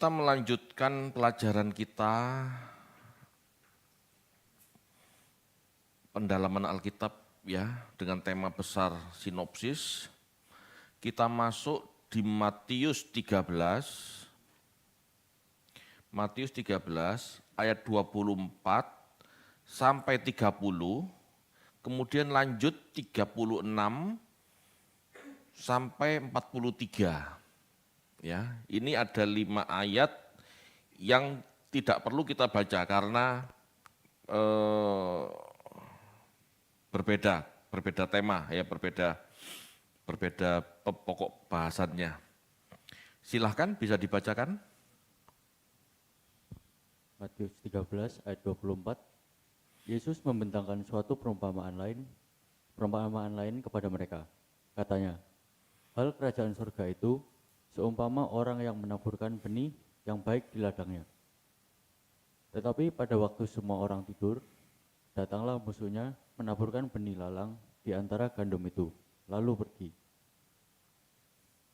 Kita melanjutkan pelajaran kita, pendalaman Alkitab ya, dengan tema besar sinopsis. Kita masuk di Matius 13 ayat 24 sampai 30, kemudian lanjut 36 sampai 43. Ya, ini ada 5 ayat yang tidak perlu kita baca karena berbeda tema ya, berbeda pokok bahasannya. Silahkan bisa dibacakan. Matius 13 ayat 24, Yesus membentangkan suatu perumpamaan lain kepada mereka. Katanya, hal kerajaan surga itu seumpama orang yang menaburkan benih yang baik di ladangnya. Tetapi pada waktu semua orang tidur, datanglah musuhnya menaburkan benih lalang di antara gandum itu, lalu pergi.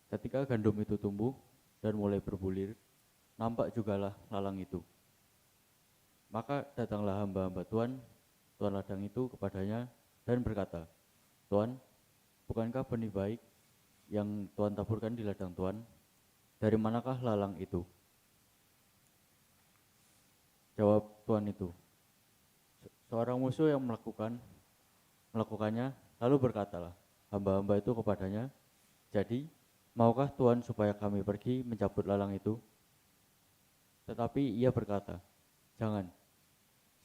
Ketika gandum itu tumbuh dan mulai berbulir, nampak jugalah lalang itu. Maka datanglah hamba-hamba Tuan ladang itu kepadanya dan berkata, Tuan, bukankah benih baik yang Tuan taburkan di ladang Tuan? Dari manakah lalang itu? Jawab Tuan itu, seorang musuh yang melakukannya, lalu berkatalah hamba-hamba itu kepadanya, jadi maukah Tuan supaya kami pergi mencabut lalang itu? Tetapi ia berkata, jangan,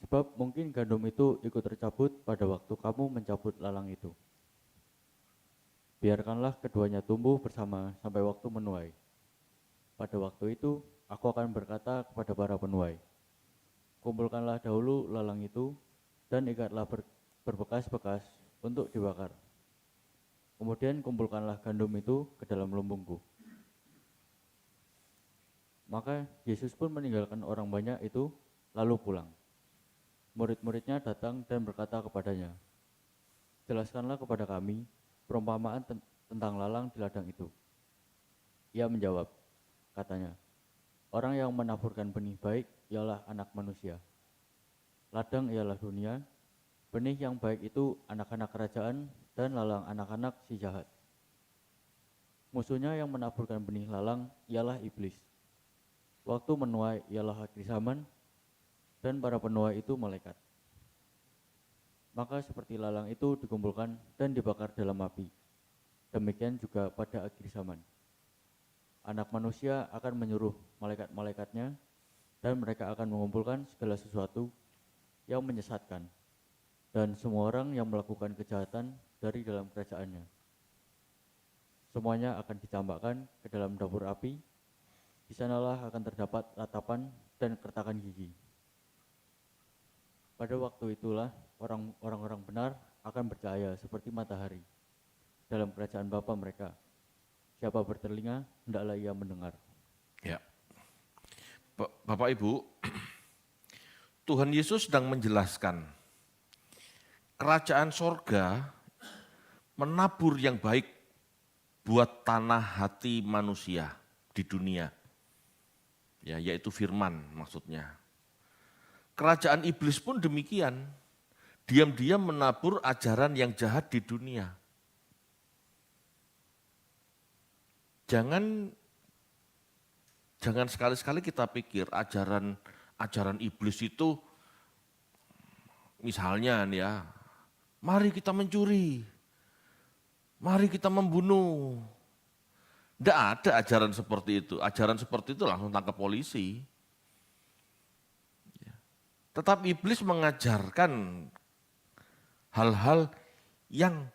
sebab mungkin gandum itu ikut tercabut pada waktu kamu mencabut lalang itu. Biarkanlah keduanya tumbuh bersama sampai waktu menuai. Pada waktu itu, aku akan berkata kepada para penuai, kumpulkanlah dahulu lalang itu dan ikatlah berbekas-bekas untuk dibakar. Kemudian kumpulkanlah gandum itu ke dalam lumbungku. Maka Yesus pun meninggalkan orang banyak itu lalu pulang. Murid-muridnya datang dan berkata kepadanya, jelaskanlah kepada kami perumpamaan tentang lalang di ladang itu. Ia menjawab, katanya, orang yang menaburkan benih baik ialah anak manusia. Ladang ialah dunia, benih yang baik itu anak-anak kerajaan dan lalang anak-anak si jahat. Musuhnya yang menaburkan benih lalang ialah iblis. Waktu menuai ialah akhir zaman dan para penuai itu malaikat. Maka seperti lalang itu dikumpulkan dan dibakar dalam api. Demikian juga pada akhir zaman. Anak manusia akan menyuruh malaikat-malaikatnya dan mereka akan mengumpulkan segala sesuatu yang menyesatkan dan semua orang yang melakukan kejahatan dari dalam kerajaannya. Semuanya akan dicampakkan ke dalam dapur api. Di sanalah akan terdapat ratapan dan kertakan gigi. Pada waktu itulah orang-orang benar akan bercahaya seperti matahari dalam kerajaan Bapa mereka. Siapa bertelinga, hendaklah ia mendengar. Ya. Bapak Ibu, Tuhan Yesus sedang menjelaskan kerajaan sorga menabur yang baik buat tanah hati manusia di dunia. Ya, yaitu firman maksudnya. Kerajaan iblis pun demikian. Diam-diam menabur ajaran yang jahat di dunia. Jangan sekali-sekali kita pikir ajaran iblis itu misalnya nih ya, mari kita mencuri, mari kita membunuh. Tidak ada ajaran seperti itu. Ajaran seperti itu langsung tangkap polisi. Tetapi iblis mengajarkan hal-hal yang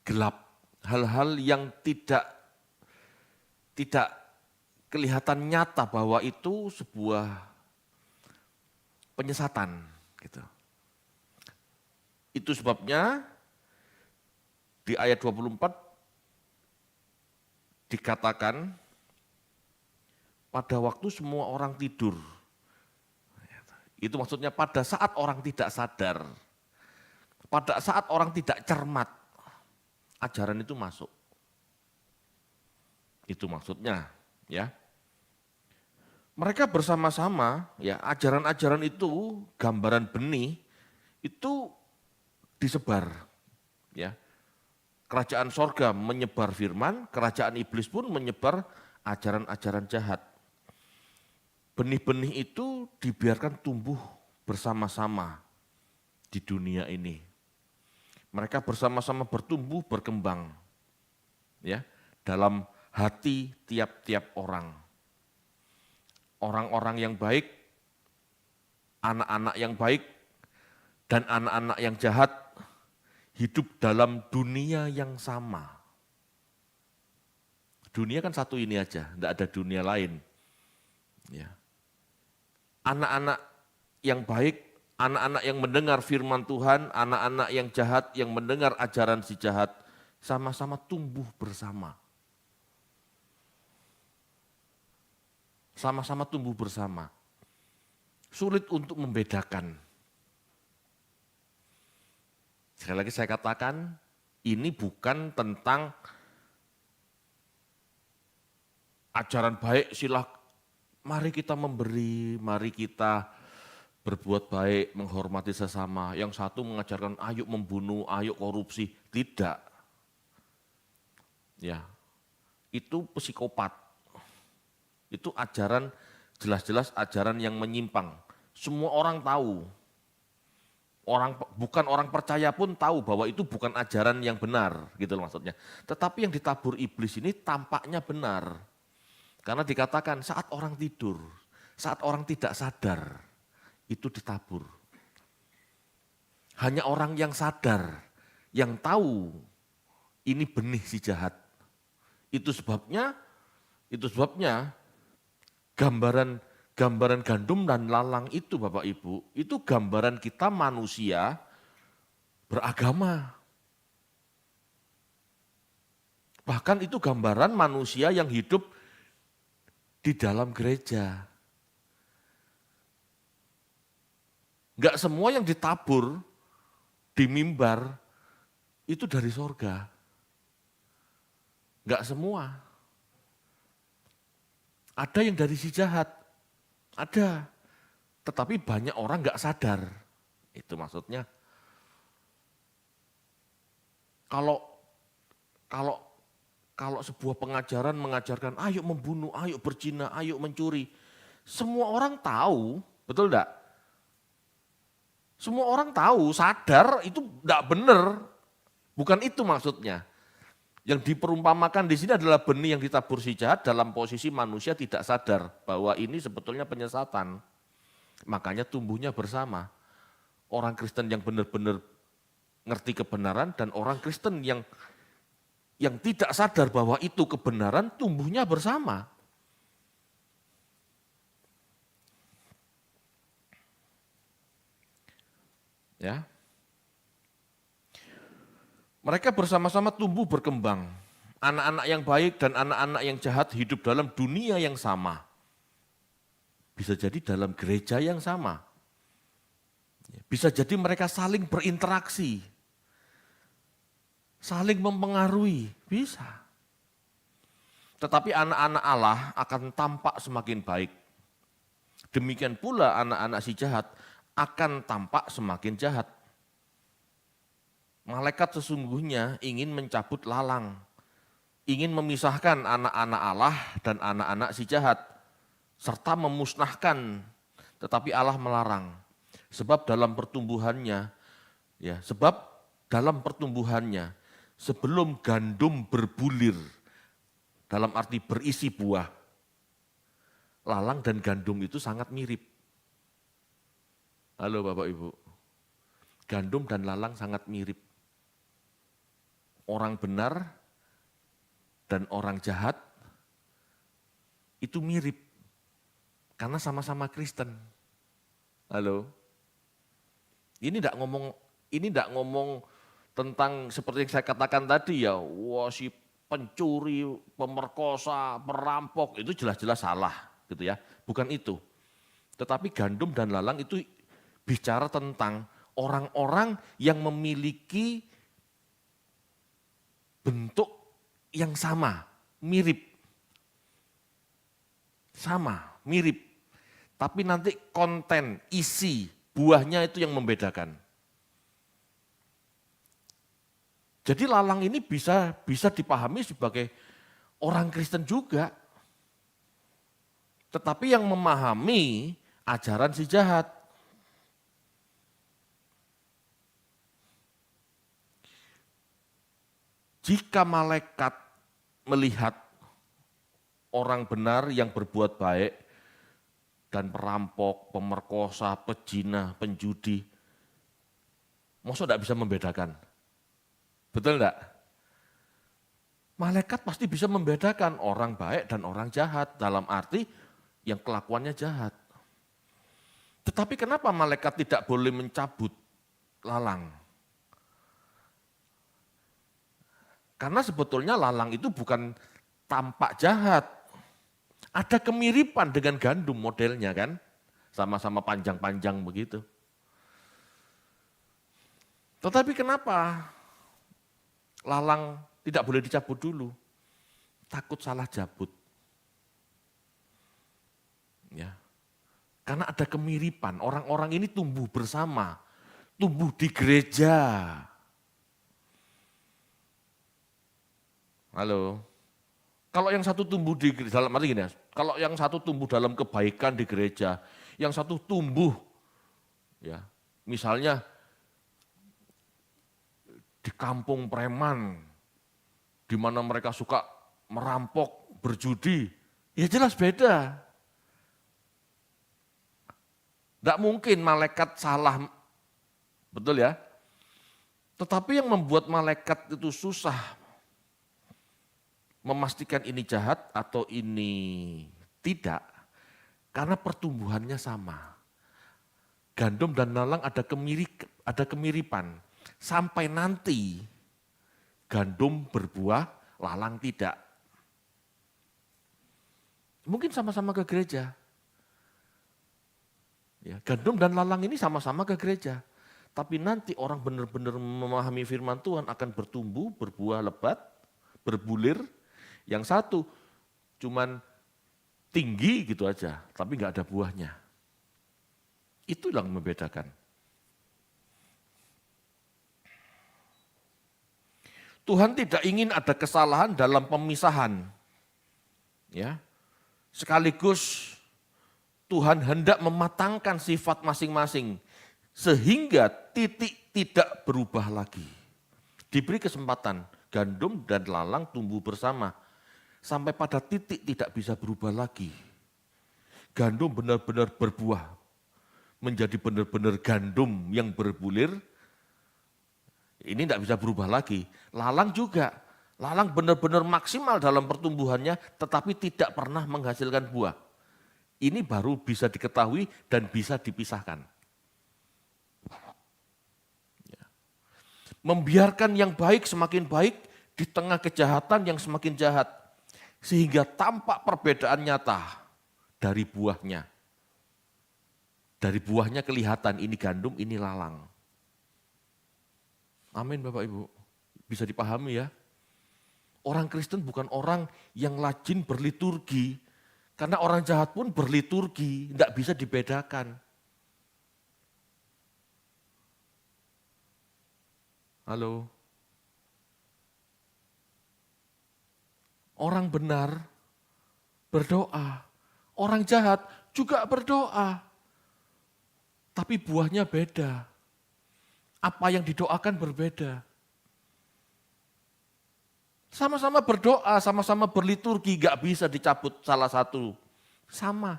gelap, hal-hal yang tidak kelihatan nyata bahwa itu sebuah penyesatan gitu. Itu sebabnya di ayat 24 dikatakan pada waktu semua orang tidur. Itu maksudnya pada saat orang tidak sadar, pada saat orang tidak cermat, ajaran itu masuk. Itu maksudnya, ya. Mereka bersama-sama, ya, ajaran-ajaran itu, gambaran benih itu disebar, ya. Kerajaan sorga menyebar firman, kerajaan iblis pun menyebar ajaran-ajaran jahat. Benih-benih itu dibiarkan tumbuh bersama-sama di dunia ini. Mereka bersama-sama bertumbuh, berkembang, ya, dalam hati tiap-tiap orang. Orang-orang yang baik, anak-anak yang baik, dan anak-anak yang jahat hidup dalam dunia yang sama. Dunia kan satu ini aja, tidak ada dunia lain. Ya. Anak-anak yang baik, anak-anak yang mendengar firman Tuhan, anak-anak yang jahat yang mendengar ajaran si jahat, sama-sama tumbuh bersama. Sama-sama tumbuh bersama. Sulit untuk membedakan. Sekali lagi saya katakan, ini bukan tentang ajaran baik, mari kita memberi, mari kita berbuat baik, menghormati sesama. Yang satu mengajarkan ayo membunuh, ayo korupsi. Tidak. Ya, itu psikopat. Itu ajaran, jelas-jelas ajaran yang menyimpang. Semua orang tahu. Bukan orang percaya pun tahu bahwa itu bukan ajaran yang benar, gitu loh maksudnya. Tetapi yang ditabur iblis ini tampaknya benar. Karena dikatakan saat orang tidur, saat orang tidak sadar, itu ditabur. Hanya orang yang sadar, yang tahu ini benih si jahat. Itu sebabnya gambaran gandum dan lalang itu Bapak Ibu, itu gambaran kita manusia beragama. Bahkan itu gambaran manusia yang hidup di dalam gereja. Enggak semua yang ditabur di mimbar itu dari sorga. Enggak semua. Ada yang dari si jahat. Ada, tetapi banyak orang nggak sadar. Itu maksudnya. Kalau sebuah pengajaran mengajarkan ayo membunuh, ayo berzina, ayo mencuri. Semua orang tahu, betul enggak? Semua orang tahu, sadar itu enggak benar. Bukan itu maksudnya. Yang diperumpamakan di sini adalah benih yang ditabur si jahat dalam posisi manusia tidak sadar bahwa ini sebetulnya penyesatan. Makanya tumbuhnya bersama. Orang Kristen yang benar-benar ngerti kebenaran dan orang Kristen yang tidak sadar bahwa itu kebenaran tumbuhnya bersama. Ya. Mereka bersama-sama tumbuh berkembang. Anak-anak yang baik dan anak-anak yang jahat hidup dalam dunia yang sama. Bisa jadi dalam gereja yang sama. Bisa jadi mereka saling berinteraksi. Saling mempengaruhi, bisa. Tetapi anak-anak Allah akan tampak semakin baik. Demikian pula anak-anak si jahat akan tampak semakin jahat. Malaikat sesungguhnya ingin mencabut lalang, ingin memisahkan anak-anak Allah dan anak-anak si jahat, serta memusnahkan, tetapi Allah melarang. Sebab dalam pertumbuhannya, sebelum gandum berbulir, dalam arti berisi buah, lalang dan gandum itu sangat mirip. Halo Bapak Ibu, gandum dan lalang sangat mirip. Orang benar dan orang jahat itu mirip karena sama-sama Kristen. Halo. Ini tidak ngomong tentang seperti yang saya katakan tadi ya, wah si pencuri, pemerkosa, perampok itu jelas-jelas salah gitu ya. Bukan itu. Tetapi gandum dan lalang itu bicara tentang orang-orang yang memiliki bentuk yang sama, mirip. sama, mirip. Tapi nanti konten, isi, buahnya itu yang membedakan. Jadi lalang ini bisa dipahami sebagai orang Kristen juga. Tetapi yang memahami ajaran si jahat. Jika malaikat melihat orang benar yang berbuat baik dan perampok, pemerkosa, pezina, penjudi, masa tidak bisa membedakan? Betul enggak? Malaikat pasti bisa membedakan orang baik dan orang jahat, dalam arti yang kelakuannya jahat. Tetapi kenapa malaikat tidak boleh mencabut lalang? Karena sebetulnya lalang itu bukan tampak jahat. Ada kemiripan dengan gandum modelnya kan. Sama-sama panjang-panjang begitu. Tetapi kenapa lalang tidak boleh dicabut dulu? Takut salah jabut. Ya. Karena ada kemiripan, orang-orang ini tumbuh bersama, tumbuh di gereja. Halo. Kalau yang satu tumbuh di dalam arti gini, kalau yang satu tumbuh dalam kebaikan di gereja, yang satu tumbuh ya, misalnya di kampung preman di mana mereka suka merampok, berjudi, ya jelas beda. Tidak mungkin malaikat salah, betul ya? Tetapi yang membuat malaikat itu susah memastikan ini jahat atau ini tidak, karena pertumbuhannya sama. Gandum dan lalang ada kemiripan, sampai nanti gandum berbuah, lalang tidak. Mungkin sama-sama ke gereja. Ya, gandum dan lalang ini sama-sama ke gereja. Tapi nanti orang benar-benar memahami firman Tuhan akan bertumbuh, berbuah lebat, berbulir. Yang satu cuman tinggi gitu aja, tapi nggak ada buahnya. Itu yang membedakan. Tuhan tidak ingin ada kesalahan dalam pemisahan. Ya. Sekaligus Tuhan hendak mematangkan sifat masing-masing sehingga titik tidak berubah lagi. Diberi kesempatan gandum dan lalang tumbuh bersama sampai pada titik tidak bisa berubah lagi. Gandum benar-benar berbuah, menjadi benar-benar gandum yang berbulir, ini tidak bisa berubah lagi. Lalang juga, lalang benar-benar maksimal dalam pertumbuhannya tetapi tidak pernah menghasilkan buah. Ini baru bisa diketahui dan bisa dipisahkan. Membiarkan yang baik semakin baik di tengah kejahatan yang semakin jahat. Sehingga tampak perbedaan nyata dari buahnya. Dari buahnya kelihatan ini gandum, ini lalang. Amin Bapak Ibu. Bisa dipahami ya. Orang Kristen bukan orang yang rajin berliturgi. Karena orang jahat pun berliturgi, tidak bisa dibedakan. Halo. Orang benar berdoa, orang jahat juga berdoa. Tapi buahnya beda. Apa yang didoakan berbeda. Sama-sama berdoa, sama-sama berliturgi, gak bisa dicabut salah satu. Sama.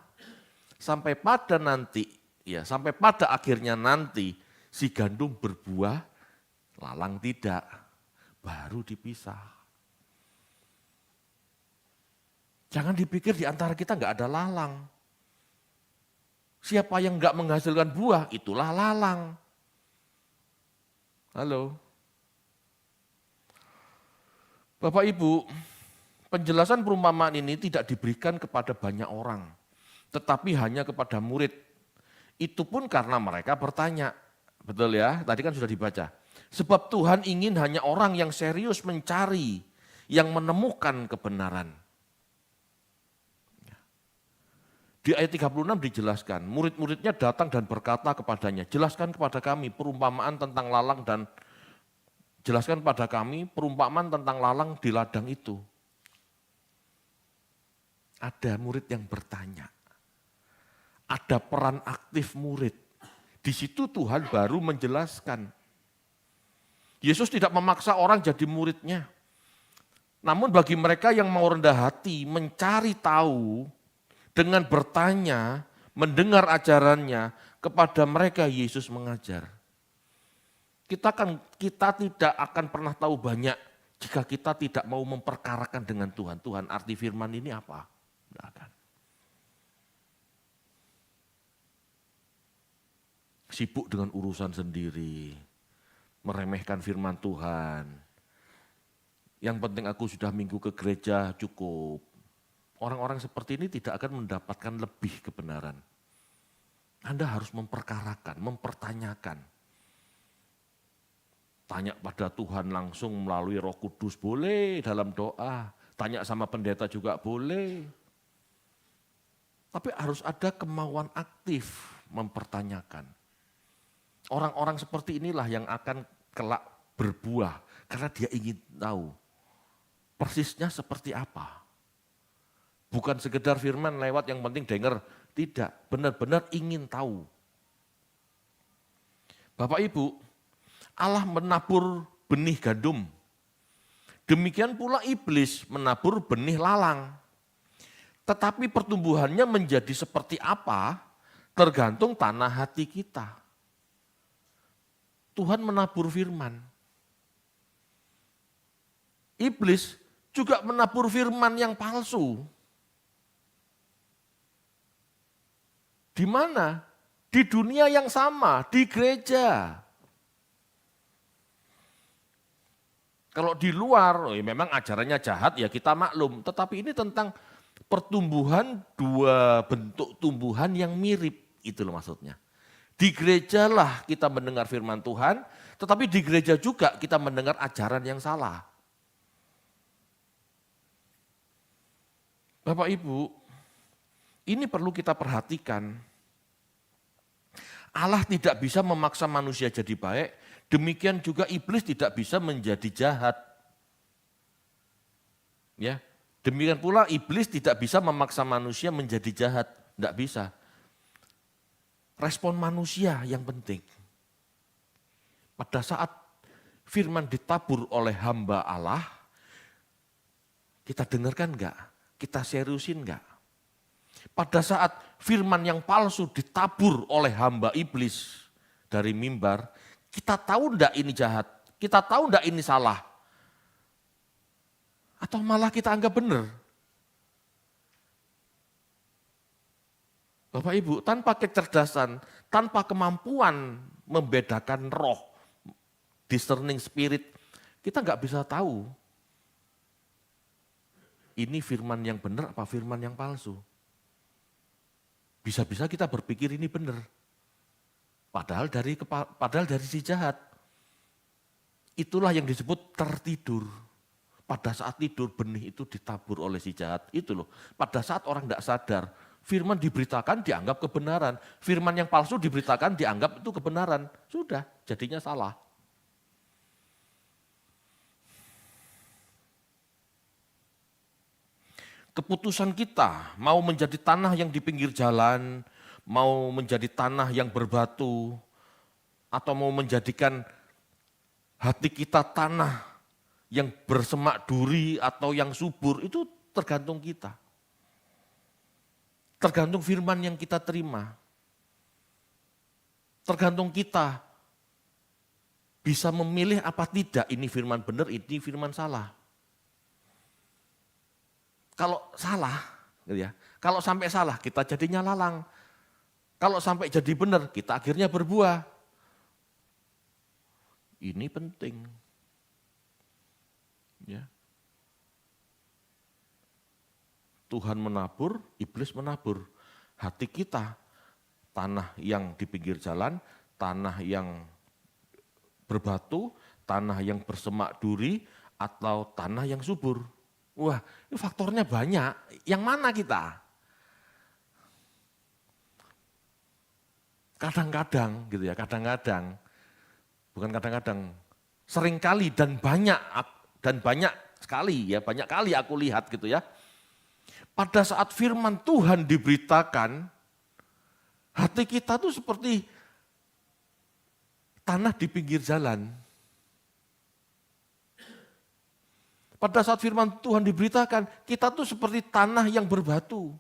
Sampai pada nanti, ya sampai pada akhirnya nanti si gandum berbuah, lalang tidak. Baru dipisah. Jangan dipikir di antara kita nggak ada lalang. Siapa yang nggak menghasilkan buah, itulah lalang. Halo. Bapak Ibu, penjelasan perumpamaan ini tidak diberikan kepada banyak orang, tetapi hanya kepada murid. Itu pun karena mereka bertanya. Betul ya, tadi kan sudah dibaca. Sebab Tuhan ingin hanya orang yang serius mencari, yang menemukan kebenaran. Di ayat 36 dijelaskan, murid-muridnya datang dan berkata kepadanya, jelaskan kepada kami perumpamaan tentang lalang dan jelaskan pada kami perumpamaan tentang lalang di ladang itu. Ada murid yang bertanya. Ada peran aktif murid. Di situ Tuhan baru menjelaskan. Yesus tidak memaksa orang jadi muridnya. Namun bagi mereka yang mau rendah hati, mencari tahu, dengan bertanya, mendengar ajarannya, kepada mereka Yesus mengajar. Kita tidak akan pernah tahu banyak jika kita tidak mau memperkarakan dengan Tuhan. Tuhan, arti firman ini apa? Tidak akan. Sibuk dengan urusan sendiri, meremehkan firman Tuhan. Yang penting aku sudah minggu ke gereja cukup. Orang-orang seperti ini tidak akan mendapatkan lebih kebenaran. Anda harus memperkarakan, mempertanyakan. Tanya pada Tuhan langsung melalui Roh Kudus boleh dalam doa. Tanya sama pendeta juga boleh. Tapi harus ada kemauan aktif mempertanyakan. Orang-orang seperti inilah yang akan kelak berbuah karena dia ingin tahu persisnya seperti apa. Bukan sekedar firman lewat yang penting dengar, tidak, benar-benar ingin tahu. Bapak Ibu, Allah menabur benih gandum. Demikian pula iblis menabur benih lalang. Tetapi pertumbuhannya menjadi seperti apa tergantung tanah hati kita. Tuhan menabur firman. Iblis juga menabur firman yang palsu. Di mana? Di dunia yang sama, di gereja. Kalau di luar, memang ajarannya jahat ya kita maklum. Tetapi ini tentang pertumbuhan dua bentuk tumbuhan yang mirip. Itu loh maksudnya. Di gereja lah kita mendengar firman Tuhan, tetapi di gereja juga kita mendengar ajaran yang salah. Bapak Ibu, ini perlu kita perhatikan. Allah tidak bisa memaksa manusia jadi baik, demikian juga iblis tidak bisa menjadi jahat. Ya, demikian pula iblis tidak bisa memaksa manusia menjadi jahat, tidak bisa. Respon manusia yang penting. Pada saat firman ditabur oleh hamba Allah, kita dengarkan enggak? Kita seriusin enggak? Pada saat firman yang palsu ditabur oleh hamba iblis dari mimbar, kita tahu enggak ini jahat? Kita tahu enggak ini salah? Atau malah kita anggap benar? Bapak Ibu, tanpa kecerdasan, tanpa kemampuan membedakan roh, discerning spirit, kita enggak bisa tahu ini firman yang benar apa firman yang palsu. Bisa-bisa kita berpikir ini benar. Padahal dari si jahat. Itulah yang disebut tertidur. Pada saat tidur benih itu ditabur oleh si jahat. Itu loh. Pada saat orang tidak sadar, firman diberitakan dianggap kebenaran. Firman yang palsu diberitakan dianggap itu kebenaran. Sudah, jadinya salah. Keputusan kita mau menjadi tanah yang di pinggir jalan, mau menjadi tanah yang berbatu, atau mau menjadikan hati kita tanah yang bersemak duri atau yang subur, itu tergantung kita. Tergantung firman yang kita terima. Tergantung kita bisa memilih apa tidak, ini firman benar, ini firman salah. Kalau salah, gitu ya. Kalau sampai salah kita jadinya lalang. Kalau sampai jadi benar kita akhirnya berbuah. Ini penting. Ya. Tuhan menabur, iblis menabur. Hati kita, tanah yang di pinggir jalan, tanah yang berbatu, tanah yang bersemak duri, atau tanah yang subur. Wah, ini faktornya banyak. Yang mana kita? kadang-kadang gitu ya, kadang-kadang, bukan kadang-kadang, seringkali dan banyak sekali ya, banyak kali aku lihat gitu ya. Pada saat firman Tuhan diberitakan, hati kita tuh seperti tanah di pinggir jalan. Pada saat firman Tuhan diberitakan, kita tuh seperti tanah yang berbatu.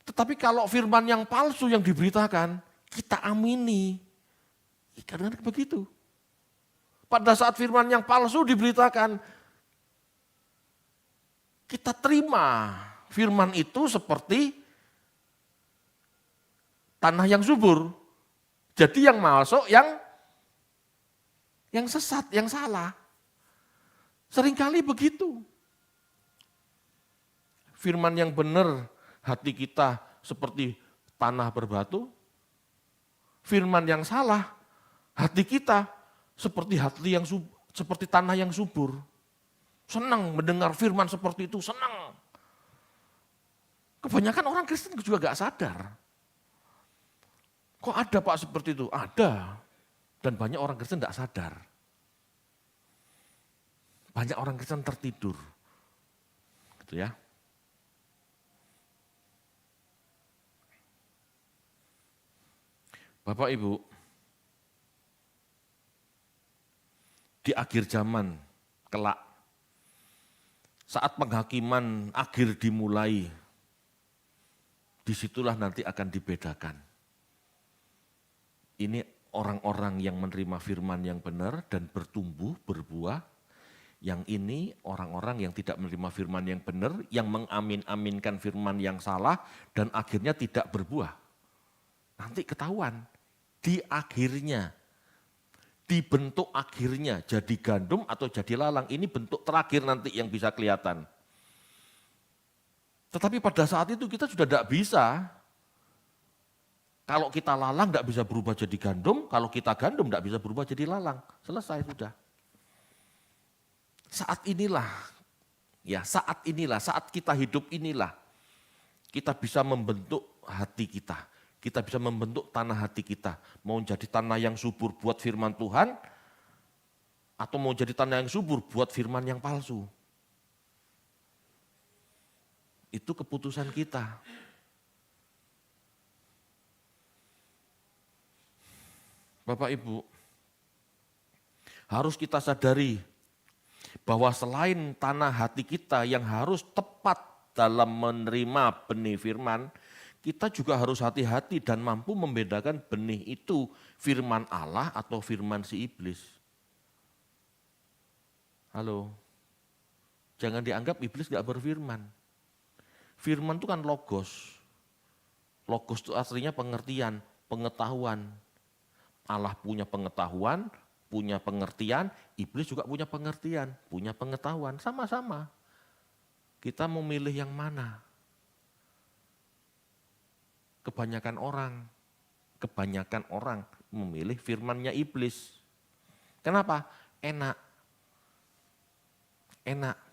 Tetapi kalau firman yang palsu yang diberitakan, kita amini. Kadang-kadang begitu. Pada saat firman yang palsu diberitakan, kita terima firman itu seperti tanah yang subur. Jadi yang masuk yang sesat, yang salah. Seringkali begitu. Firman yang benar, hati kita seperti tanah berbatu. Firman yang salah, hati kita seperti seperti tanah yang subur. Senang mendengar firman seperti itu, senang. Kebanyakan orang Kristen juga gak sadar. Kok ada Pak seperti itu? Ada. Dan banyak orang Kristen gak sadar. Banyak orang Kristen tertidur. Gitu ya. Bapak Ibu, di akhir zaman kelak, saat penghakiman akhir dimulai, disitulah nanti akan dibedakan. Ini orang-orang yang menerima firman yang benar dan bertumbuh, berbuah. Yang ini orang-orang yang tidak menerima firman yang benar, yang mengamin-aminkan firman yang salah dan akhirnya tidak berbuah. Nanti ketahuan, di akhirnya, di bentuk akhirnya jadi gandum atau jadi lalang. Ini bentuk terakhir nanti yang bisa kelihatan. Tetapi pada saat itu kita sudah tidak bisa. Kalau kita lalang tidak bisa berubah jadi gandum, kalau kita gandum tidak bisa berubah jadi lalang. Selesai sudah. Saat inilah, saat kita hidup inilah, kita bisa membentuk hati kita. Kita bisa membentuk tanah hati kita. Mau jadi tanah yang subur buat firman Tuhan, atau mau jadi tanah yang subur buat firman yang palsu. Itu keputusan kita. Bapak Ibu, harus kita sadari bahwa selain tanah hati kita yang harus tepat dalam menerima benih firman, kita juga harus hati-hati dan mampu membedakan benih itu firman Allah atau firman si iblis. Halo, jangan dianggap iblis gak berfirman. Firman itu kan logos. Logos itu aslinya pengertian, pengetahuan. Allah punya pengetahuan, punya pengertian, iblis juga punya pengertian, punya pengetahuan, sama-sama. Kita mau milih yang mana? Kebanyakan orang memilih firmannya iblis. Kenapa? Enak,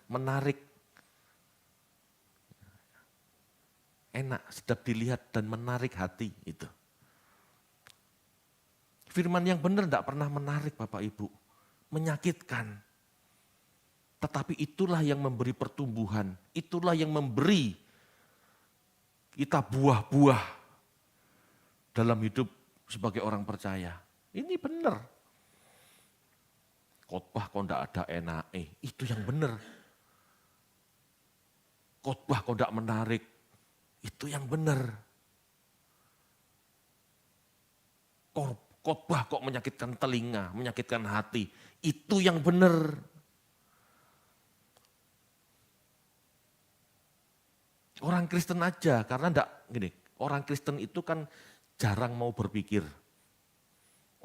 menarik, enak, sedap dilihat dan menarik hati itu. Firman yang benar tidak pernah menarik Bapak Ibu, menyakitkan. Tetapi itulah yang memberi pertumbuhan, itulah yang memberi kita buah-buah dalam hidup sebagai orang percaya. Ini benar. Khotbah kok tidak ada enak, itu yang benar. Khotbah kok tidak menarik, itu yang benar. Khotbah kok menyakitkan telinga, menyakitkan hati. Itu yang benar. Orang Kristen aja, karena orang Kristen itu kan jarang mau berpikir.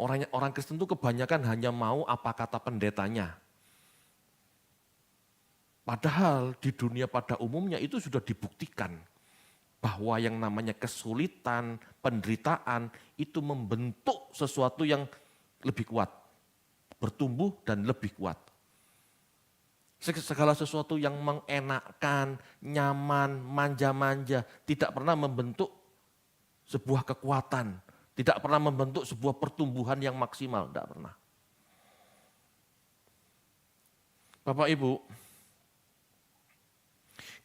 Orang Kristen itu kebanyakan hanya mau apa kata pendetanya. Padahal di dunia pada umumnya itu sudah dibuktikan bahwa yang namanya kesulitan, penderitaan itu membentuk sesuatu yang lebih kuat, bertumbuh dan lebih kuat. Segala sesuatu yang mengenakkan, nyaman, manja-manja, tidak pernah membentuk sebuah kekuatan, tidak pernah membentuk sebuah pertumbuhan yang maksimal, tidak pernah. Bapak Ibu,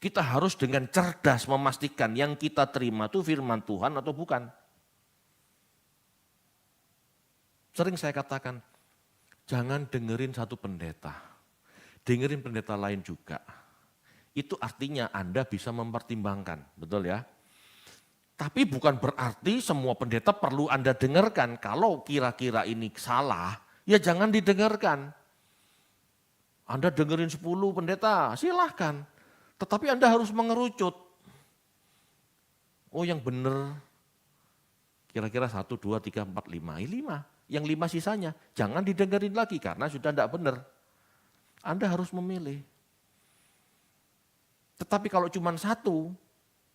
kita harus dengan cerdas memastikan yang kita terima itu firman Tuhan atau bukan. Sering saya katakan, jangan dengerin satu pendeta, dengerin pendeta lain juga. Itu artinya Anda bisa mempertimbangkan, betul ya? Tapi bukan berarti semua pendeta perlu Anda dengarkan. Kalau kira-kira ini salah, ya jangan didengarkan. Anda dengerin 10 pendeta, silahkan. Tetapi Anda harus mengerucut. Oh yang benar, kira-kira 1, 2, 3, 4, 5. 5. Yang 5 sisanya, jangan didengerin lagi karena sudah tidak benar. Anda harus memilih. Tetapi kalau cuma 1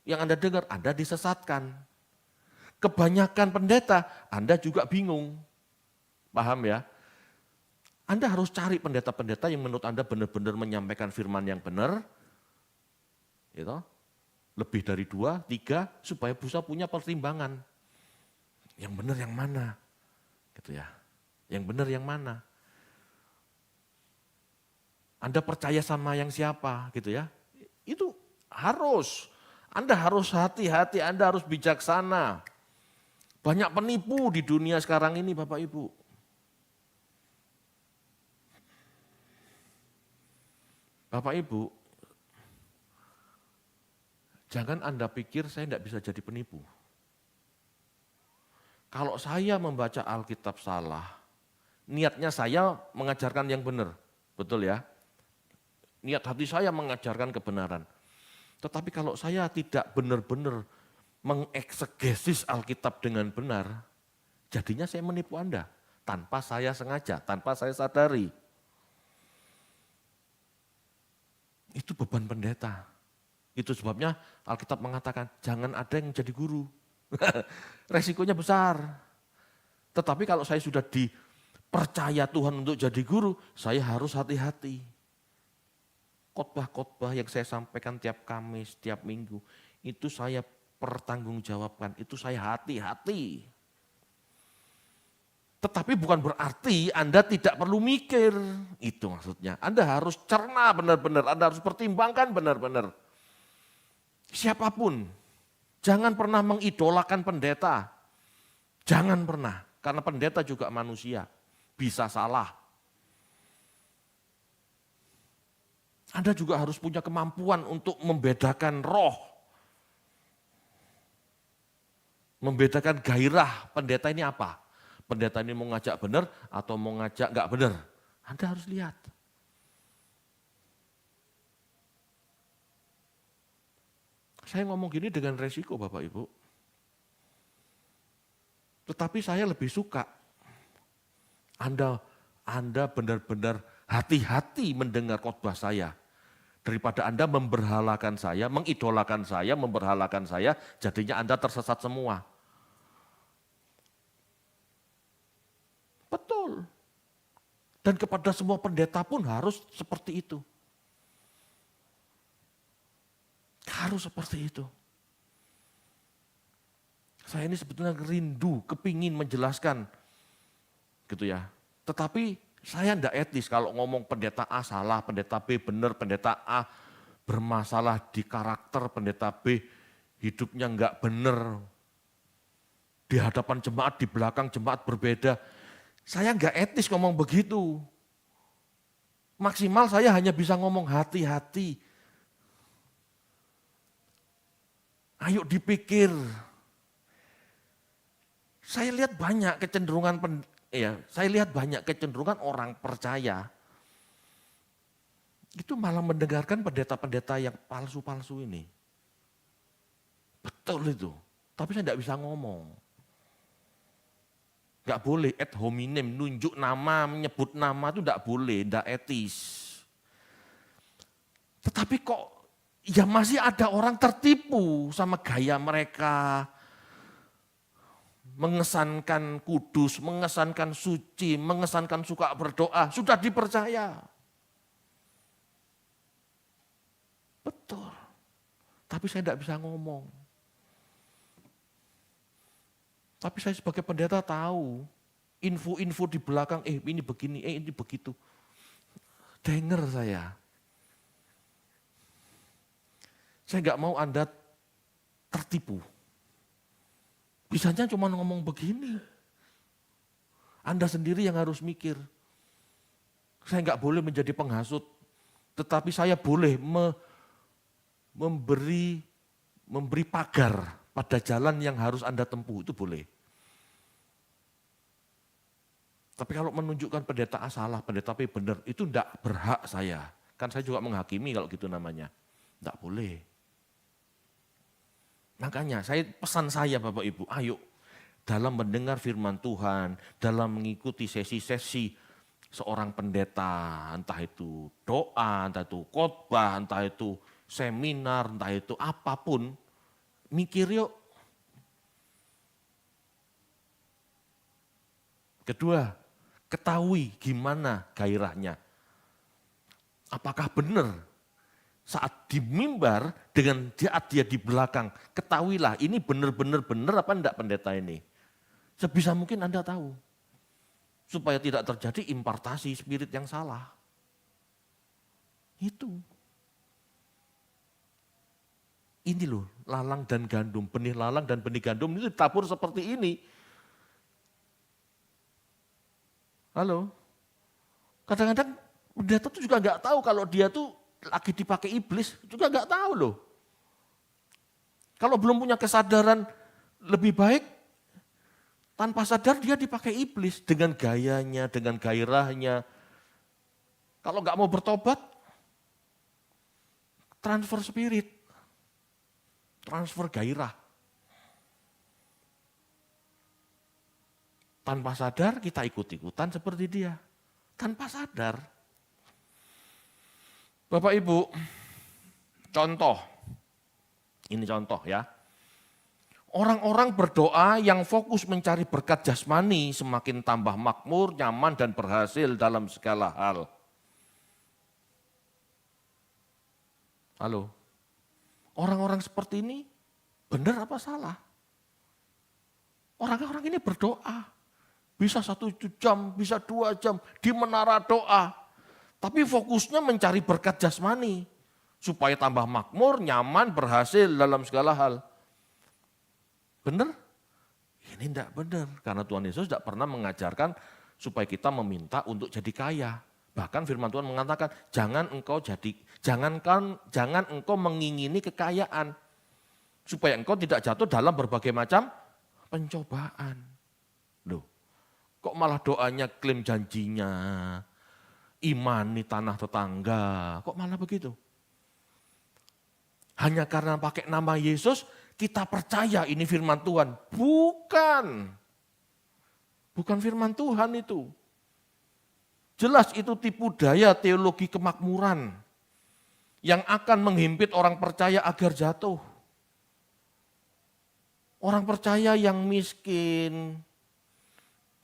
yang Anda dengar, Anda disesatkan. Kebanyakan pendeta, Anda juga bingung. Paham ya? Anda harus cari pendeta-pendeta yang menurut Anda benar-benar menyampaikan firman yang benar. Gitu. Lebih dari 2, 3, supaya bisa punya pertimbangan. Yang benar yang mana? Gitu ya. Yang benar yang mana? Anda percaya sama yang siapa? Gitu ya. Itu harus. Anda harus hati-hati, Anda harus bijaksana. Banyak penipu di dunia sekarang ini Bapak Ibu. Bapak Ibu, jangan Anda pikir saya tidak bisa jadi penipu. Kalau saya membaca Alkitab salah, niatnya saya mengajarkan yang benar, betul ya? Niat hati saya mengajarkan kebenaran. Tetapi kalau saya tidak benar-benar mengeksegesis Alkitab dengan benar, jadinya saya menipu Anda tanpa saya sengaja, tanpa saya sadari. Itu beban pendeta. Itu sebabnya Alkitab mengatakan jangan ada yang jadi guru. Resikonya besar. Tetapi kalau saya sudah dipercaya Tuhan untuk jadi guru, saya harus hati-hati. Khotbah-khotbah yang saya sampaikan tiap Kamis, tiap Minggu, itu saya pertanggungjawabkan, itu saya hati-hati. Tetapi bukan berarti Anda tidak perlu mikir, itu maksudnya. Anda harus cerna benar-benar, Anda harus pertimbangkan benar-benar. Siapapun, jangan pernah mengidolakan pendeta. Jangan pernah, karena pendeta juga manusia, bisa salah. Anda juga harus punya kemampuan untuk membedakan roh. Membedakan gairah pendeta ini apa. Pendeta ini mau ngajak benar atau mau ngajak enggak benar. Anda harus lihat. Saya ngomong gini dengan resiko Bapak Ibu. Tetapi saya lebih suka Anda benar-benar hati-hati mendengar khotbah saya. Daripada Anda memberhalakan saya, mengidolakan saya, memberhalakan saya, jadinya Anda tersesat semua. Betul. Dan kepada semua pendeta pun harus seperti itu. Harus seperti itu. Saya ini sebetulnya rindu, kepingin menjelaskan. Gitu ya. Tetapi saya tidak etis kalau ngomong pendeta A salah, pendeta B benar, pendeta A bermasalah di karakter, pendeta B hidupnya enggak benar. Di hadapan jemaat, di belakang jemaat berbeda. Saya enggak etis ngomong begitu. Maksimal saya hanya bisa ngomong hati-hati. Ayo dipikir. Saya lihat banyak kecenderungan orang percaya itu malah mendengarkan pendeta-pendeta yang palsu-palsu ini. Betul itu. Tapi saya tidak bisa ngomong. Enggak boleh ad hominem, nunjuk nama, menyebut nama itu enggak boleh, enggak etis. Tetapi kok ya masih ada orang tertipu sama gaya mereka. Mengesankan kudus, mengesankan suci, mengesankan suka berdoa, sudah dipercaya. Betul. Tapi saya tidak bisa ngomong. Tapi saya sebagai pendeta tahu, info-info di belakang, ini begini, ini begitu. Dengar saya. Saya nggak mau Anda tertipu. Bisanya cuma ngomong begini. Anda sendiri yang harus mikir. Saya nggak boleh menjadi penghasut, tetapi saya boleh memberi pagar pada jalan yang harus Anda tempuh, itu boleh. Tapi kalau menunjukkan pendeta A salah, pendeta B benar, itu enggak berhak saya. Kan saya juga menghakimi kalau gitu namanya. Enggak boleh. Makanya pesan saya Bapak Ibu, ayo dalam mendengar firman Tuhan, dalam mengikuti sesi-sesi seorang pendeta, entah itu doa, entah itu khotbah, entah itu seminar, entah itu apapun, mikir yuk. Kedua, ketahui gimana gairahnya. Apakah benar saat di mimbar dengan dia di belakang, ketahuilah ini benar-benar apa enggak pendeta ini. Sebisa mungkin Anda tahu. Supaya tidak terjadi impartasi spirit yang salah. Itu. Ini loh, lalang dan gandum, benih lalang dan benih gandum ini ditabur seperti ini. Halo? Kadang-kadang pendeta tuh juga enggak tahu kalau dia tuh lagi dipakai iblis, juga enggak tahu loh. Kalau belum punya kesadaran lebih baik, tanpa sadar dia dipakai iblis dengan gayanya, dengan gairahnya. Kalau enggak mau bertobat, transfer spirit, transfer gairah. Tanpa sadar kita ikut-ikutan seperti dia. Tanpa sadar. Bapak Ibu, contoh. Ini contoh ya. Orang-orang berdoa yang fokus mencari berkat jasmani semakin tambah makmur, nyaman, dan berhasil dalam segala hal. Halo, orang-orang seperti ini benar apa salah? Orang-orang ini berdoa, bisa 1 jam, bisa 2 jam di menara doa. Tapi fokusnya mencari berkat jasmani, supaya tambah makmur, nyaman, berhasil dalam segala hal. Benar? Ini tidak benar, karena Tuhan Yesus tidak pernah mengajarkan supaya kita meminta untuk jadi kaya. Bahkan firman Tuhan mengatakan, jangan engkau mengingini kekayaan, supaya engkau tidak jatuh dalam berbagai macam pencobaan. Loh, kok malah doanya klaim janjinya, imani tanah tetangga, kok malah begitu? Hanya karena pakai nama Yesus, kita percaya ini firman Tuhan. Bukan. Bukan firman Tuhan itu. Jelas itu tipu daya teologi kemakmuran yang akan menghimpit orang percaya agar jatuh. Orang percaya yang miskin,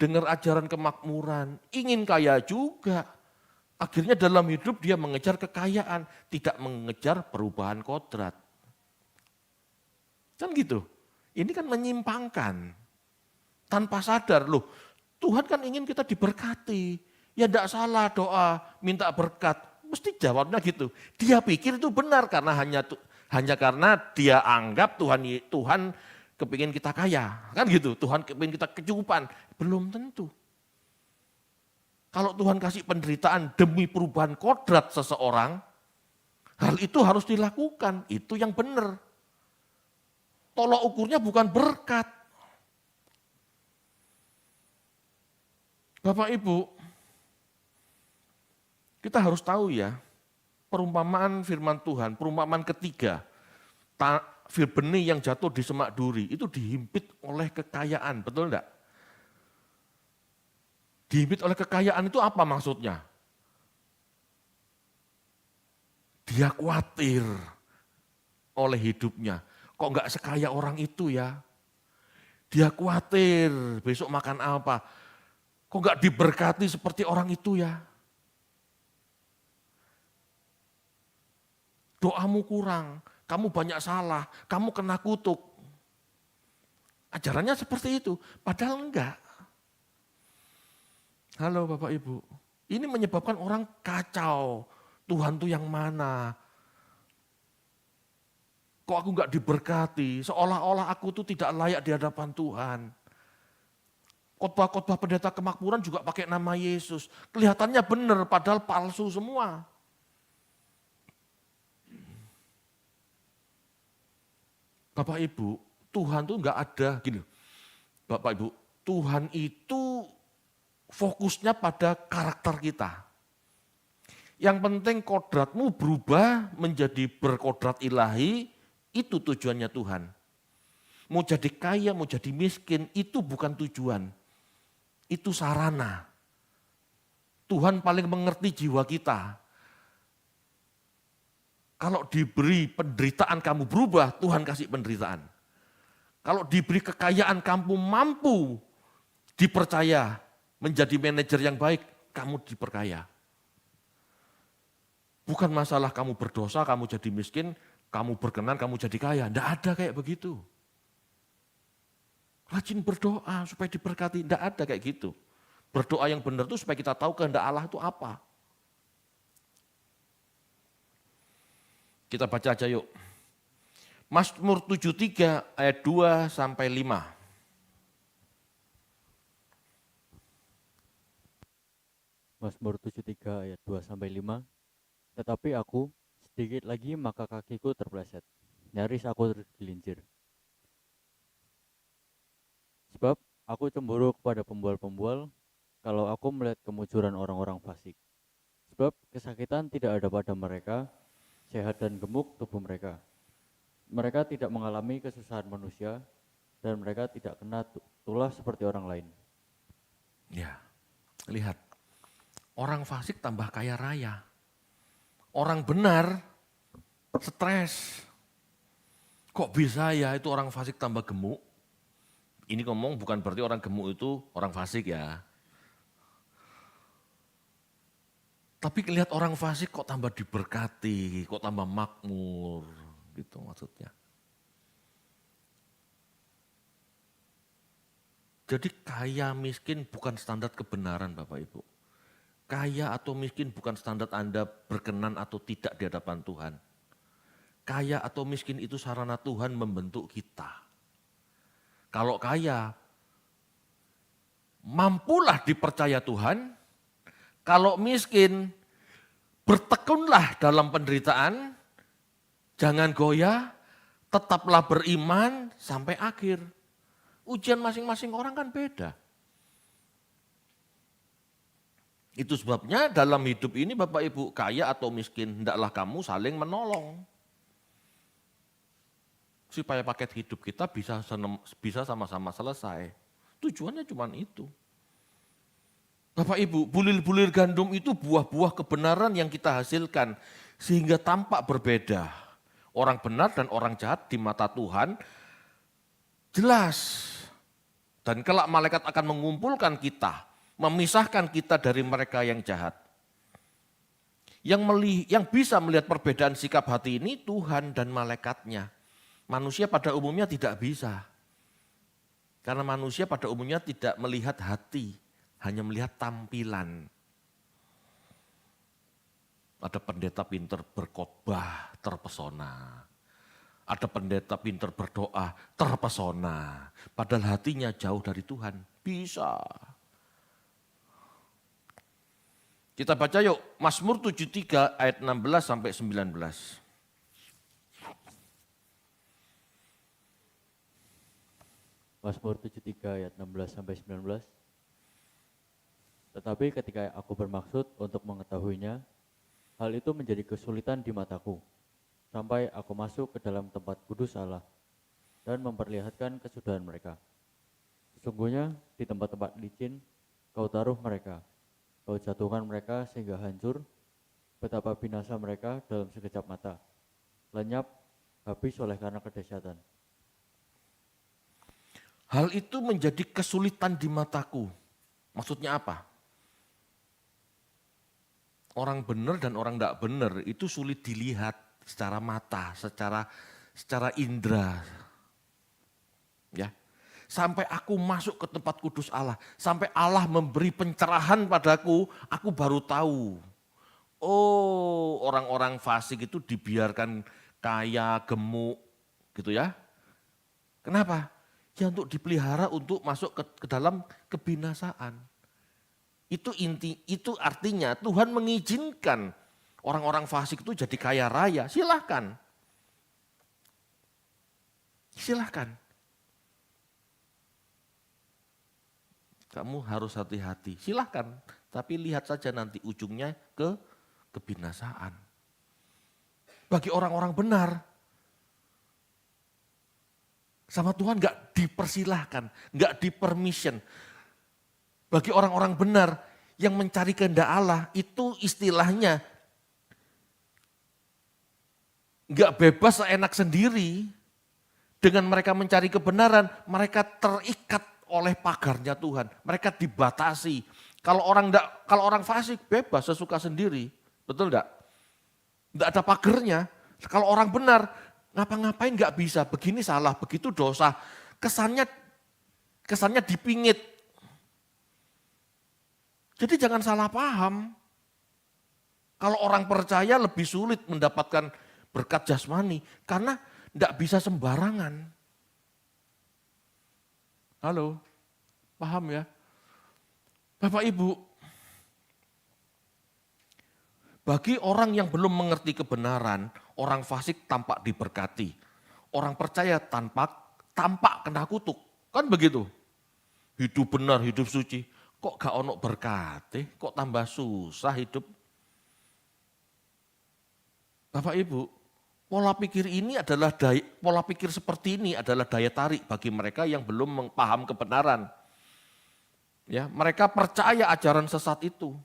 dengar ajaran kemakmuran, ingin kaya juga. Akhirnya dalam hidup dia mengejar kekayaan, tidak mengejar perubahan kodrat. Kan gitu. Ini kan menyimpangkan. Tanpa sadar loh, Tuhan kan ingin kita diberkati. Ya tidak salah doa, minta berkat. Mesti jawabnya gitu. Dia pikir itu benar karena hanya karena dia anggap Tuhan kepingin kita kaya. Kan gitu, Tuhan kepingin kita kecukupan. Belum tentu. Kalau Tuhan kasih penderitaan demi perubahan kodrat seseorang, hal itu harus dilakukan, itu yang benar. Tolok ukurnya bukan berkat. Bapak Ibu, kita harus tahu ya, perumpamaan firman Tuhan, perumpamaan ketiga, benih yang jatuh di semak duri, itu dihimpit oleh kekayaan, betul enggak? Dihimpit oleh kekayaan itu apa maksudnya? Dia khawatir oleh hidupnya. Kok enggak sekaya orang itu ya? Dia khawatir besok makan apa? Kok enggak diberkati seperti orang itu ya? Doamu kurang, kamu banyak salah, kamu kena kutuk. Ajarannya seperti itu, padahal enggak. Halo Bapak Ibu, ini menyebabkan orang kacau. Tuhan tuh yang mana? Kok aku enggak diberkati? Seolah-olah aku tuh tidak layak di hadapan Tuhan. Khotbah-khotbah pendeta kemakmuran juga pakai nama Yesus. Kelihatannya benar, padahal palsu semua. Bapak Ibu, Tuhan tuh enggak ada gini. Bapak Ibu, Tuhan itu fokusnya pada karakter kita. Yang penting kodratmu berubah menjadi berkodrat ilahi, itu tujuannya Tuhan. Mau jadi kaya, mau jadi miskin, itu bukan tujuan. Itu sarana. Tuhan paling mengerti jiwa kita. Kalau diberi penderitaan kamu berubah, Tuhan kasih penderitaan. Kalau diberi kekayaan kamu mampu dipercaya menjadi manajer yang baik, kamu diperkaya. Bukan masalah kamu berdosa, kamu jadi miskin, kamu berkenan, kamu jadi kaya. Tidak ada kayak begitu. Rajin berdoa supaya diberkati, tidak ada kayak gitu. Berdoa yang benar itu supaya kita tahu kehendak Allah itu apa. Kita baca aja yuk. Mazmur 73 ayat 2 sampai 5. Mazmur 73 ayat 2 sampai 5. Tetapi aku sedikit lagi maka kakiku terpleset, nyaris aku tergelincir. Sebab aku cemburu kepada pembual-pembual kalau aku melihat kemujuran orang-orang fasik. Sebab kesakitan tidak ada pada mereka, sehat dan gemuk tubuh mereka. Mereka tidak mengalami kesusahan manusia dan mereka tidak kena tulah seperti orang lain. Ya, lihat. Orang fasik tambah kaya raya. Orang benar stres. Kok bisa ya itu orang fasik tambah gemuk? Ini ngomong bukan berarti orang gemuk itu orang fasik ya. Tapi lihat orang fasik kok tambah diberkati, kok tambah makmur, gitu maksudnya. Jadi kaya miskin bukan standar kebenaran Bapak Ibu. Kaya atau miskin bukan standar Anda berkenan atau tidak di hadapan Tuhan. Kaya atau miskin itu sarana Tuhan membentuk kita. Kalau kaya, mampulah dipercaya Tuhan. Kalau miskin, bertekunlah dalam penderitaan, jangan goyah, tetaplah beriman sampai akhir. Ujian masing-masing orang kan beda. Itu sebabnya dalam hidup ini Bapak Ibu, kaya atau miskin, hendaklah kamu saling menolong. Supaya paket hidup kita bisa sama-sama selesai. Tujuannya cuma itu. Bapak Ibu, bulir-bulir gandum itu buah-buah kebenaran yang kita hasilkan. Sehingga tampak berbeda. Orang benar dan orang jahat di mata Tuhan jelas. Dan kelak malaikat akan mengumpulkan kita, memisahkan kita dari mereka yang jahat. Yang bisa melihat perbedaan sikap hati ini Tuhan dan malaikatnya. Manusia pada umumnya tidak bisa. Karena manusia pada umumnya tidak melihat hati, hanya melihat tampilan. Ada pendeta pinter berkhotbah, terpesona. Ada pendeta pinter berdoa, terpesona. Padahal hatinya jauh dari Tuhan. Bisa. Kita baca yuk, Mazmur 73 ayat 16 sampai 19. Mazmur 73 ayat 16 sampai 19. Tetapi ketika aku bermaksud untuk mengetahuinya, hal itu menjadi kesulitan di mataku, sampai aku masuk ke dalam tempat kudus Allah dan memperlihatkan kesudahan mereka. Sesungguhnya di tempat-tempat licin kau taruh mereka, kau jatuhkan mereka sehingga hancur, betapa binasa mereka dalam sekejap mata, lenyap, habis oleh karena kedahsyatan. Hal itu menjadi kesulitan di mataku. Maksudnya apa? Orang benar dan orang tidak benar itu sulit dilihat secara mata, secara indera. Ya. sampai aku masuk ke tempat kudus Allah, sampai Allah memberi pencerahan padaku, aku baru tahu. Oh, orang-orang fasik itu dibiarkan kaya, gemuk, gitu ya. Kenapa? Ya untuk dipelihara untuk masuk ke dalam kebinasaan. Itu artinya Tuhan mengizinkan orang-orang fasik itu jadi kaya raya. Silahkan. Silahkan. Kamu harus hati-hati. Silahkan. Tapi lihat saja nanti ujungnya ke kebinasaan. Bagi orang-orang benar, sama Tuhan gak dipersilahkan, gak dipermission. Bagi orang-orang benar yang mencari kehendak Allah, itu istilahnya gak bebas seenak sendiri. Dengan mereka mencari kebenaran, mereka terikat oleh pagarnya Tuhan. Mereka dibatasi. Kalau orang fasik bebas sesuka sendiri, betul enggak? Enggak ada pagernya. Kalau orang benar, ngapa-ngapain enggak bisa. Begini salah, begitu dosa. Kesannya dipingit. Jadi jangan salah paham. Kalau orang percaya lebih sulit mendapatkan berkat jasmani karena enggak bisa sembarangan. Halo, paham ya? Bapak Ibu, bagi orang yang belum mengerti kebenaran, orang fasik tampak diberkati. Orang percaya tampak kena kutuk. Kan begitu? Hidup benar, hidup suci. Kok gak ono berkati? Kok tambah susah hidup? Bapak Ibu, pola pikir seperti ini adalah daya tarik bagi mereka yang belum paham kebenaran. Ya, mereka percaya ajaran sesat itu.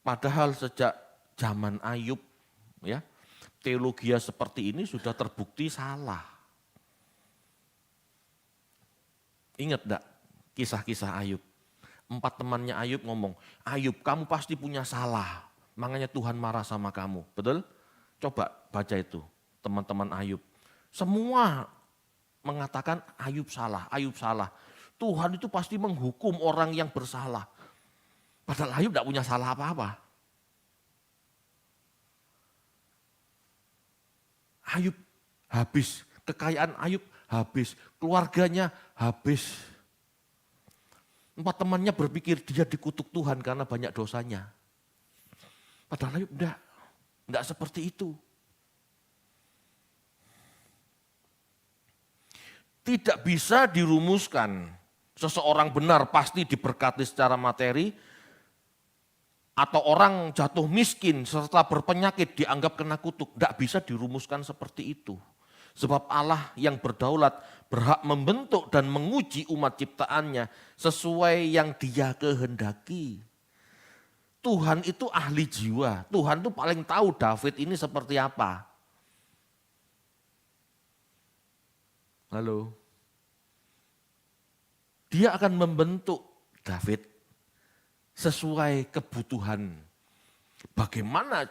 Padahal sejak zaman Ayub, ya, teologi seperti ini sudah terbukti salah. Ingat enggak kisah-kisah Ayub? 4 temannya Ayub ngomong, Ayub kamu pasti punya salah, makanya Tuhan marah sama kamu. Betul? Coba baca itu, teman-teman Ayub. Semua mengatakan Ayub salah, Ayub salah. Tuhan itu pasti menghukum orang yang bersalah. Padahal Ayub tidak punya salah apa-apa. Ayub habis, kekayaan Ayub habis, keluarganya habis. 4 temannya berpikir dia dikutuk Tuhan karena banyak dosanya. Padahal Ayub enggak seperti itu. Tidak bisa dirumuskan seseorang benar pasti diberkati secara materi, atau orang jatuh miskin serta berpenyakit dianggap kena kutuk. Tidak bisa dirumuskan seperti itu. Sebab Allah yang berdaulat berhak membentuk dan menguji umat ciptaannya sesuai yang Dia kehendaki. Tuhan itu ahli jiwa. Tuhan itu paling tahu David ini seperti apa. Halo. Dia akan membentuk David sesuai kebutuhan. Bagaimana